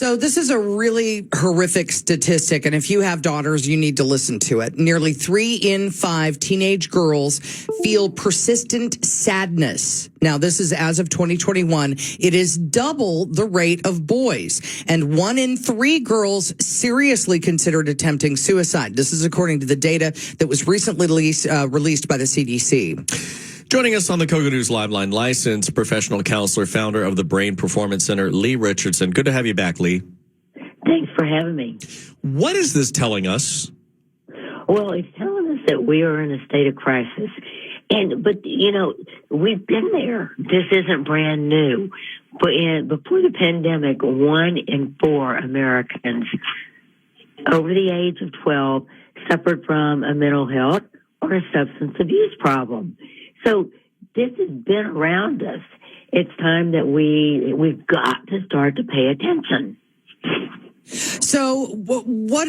So this is a really horrific statistic, and if you have daughters, you need to listen to it. Nearly 3 in 5 teenage girls feel persistent sadness. Now, this is as of 2021. It is double the rate of boys, and 1 in 3 girls seriously considered attempting suicide. This is according to the data that was recently released by the CDC. Joining us on the Kogo News Live Line, licensed professional counselor, founder of the Brain Performance Center, Leigh Richardson. Good to have you back, Leigh. Thanks for having me. What is this telling us? Well, it's telling us that we are in a state of crisis. But we've been there. This isn't brand new. But before the pandemic, 1 in 4 Americans over the age of 12 suffered from a mental health or a substance abuse problem. So this has been around us. It's time that we've got to start to pay attention. So what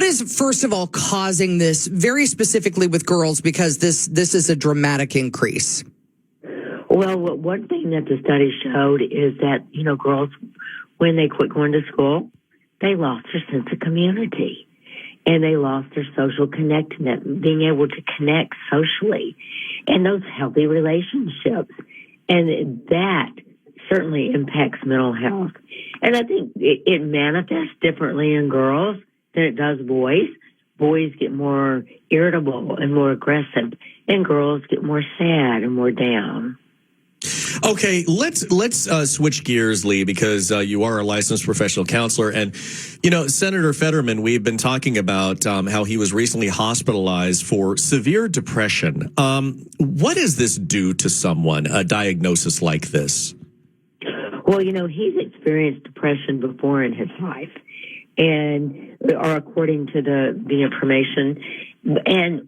is, first of all, causing this very specifically with girls, because this is a dramatic increase? Well, one thing that the study showed is that, girls, when they quit going to school, they lost their sense of community. And they lost their social connectedness, being able to connect socially, and those healthy relationships. And that certainly impacts mental health. And I think it manifests differently in girls than it does boys. Boys get more irritable and more aggressive, and girls get more sad and more down. Okay, let's switch gears, Leigh, because you are a licensed professional counselor. And, Senator Fetterman, we've been talking about how he was recently hospitalized for severe depression. What does this do to someone, a diagnosis like this? Well, he's experienced depression before in his life, or according to the information. And,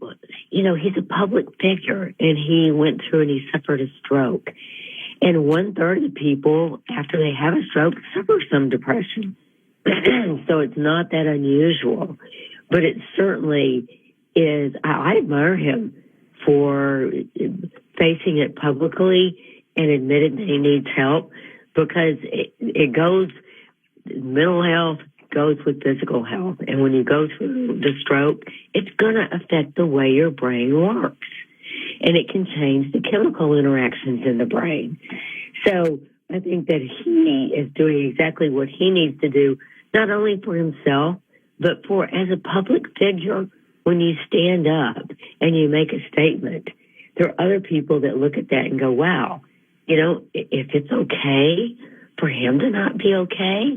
he's a public figure, and he went through and he suffered a stroke. And 1/3 of the people, after they have a stroke, suffer some depression. So it's not that unusual. But it certainly is. I admire him for facing it publicly and admitting that he needs help, because it goes, mental health goes with physical health. And when you go through the stroke, it's going to affect the way your brain works. And it can change the chemical interactions in the brain. So I think that he is doing exactly what he needs to do, not only for himself, but for as a public figure. When you stand up and you make a statement, there are other people that look at that and go, wow, if it's okay for him to not be okay,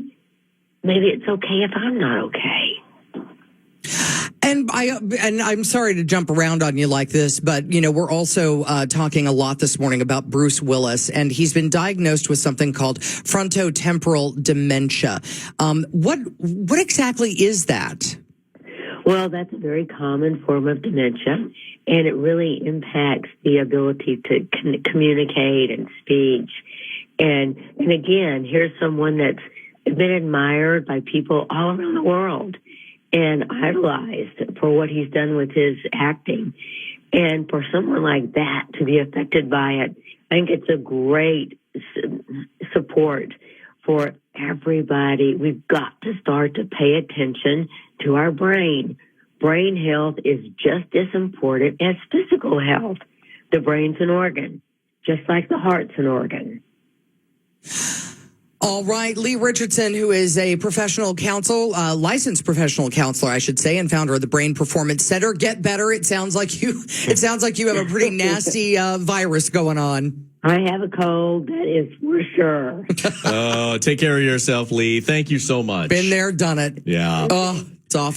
maybe it's okay if I'm not okay. And I'm sorry to jump around on you like this, but, we're also talking a lot this morning about Bruce Willis, and he's been diagnosed with something called frontotemporal dementia. What exactly is that? Well, that's a very common form of dementia, and it really impacts the ability to communicate and speech. And again, here's someone that's been admired by people all around the world and idolized for what he's done with his acting. And for someone like that to be affected by it, I think it's a great support for everybody. We've got to start to pay attention to our brain. Brain health is just as important as physical health. The brain's an organ, just like the heart's an organ. All right, Leigh Richardson, who is a professional licensed professional counselor, I should say, and founder of the Brain Performance Center. Get better. It sounds like you have a pretty nasty virus going on. I have a cold, that is for sure. Take care of yourself, Leigh. Thank you so much. Been there, done it. Yeah. Oh, it's awful.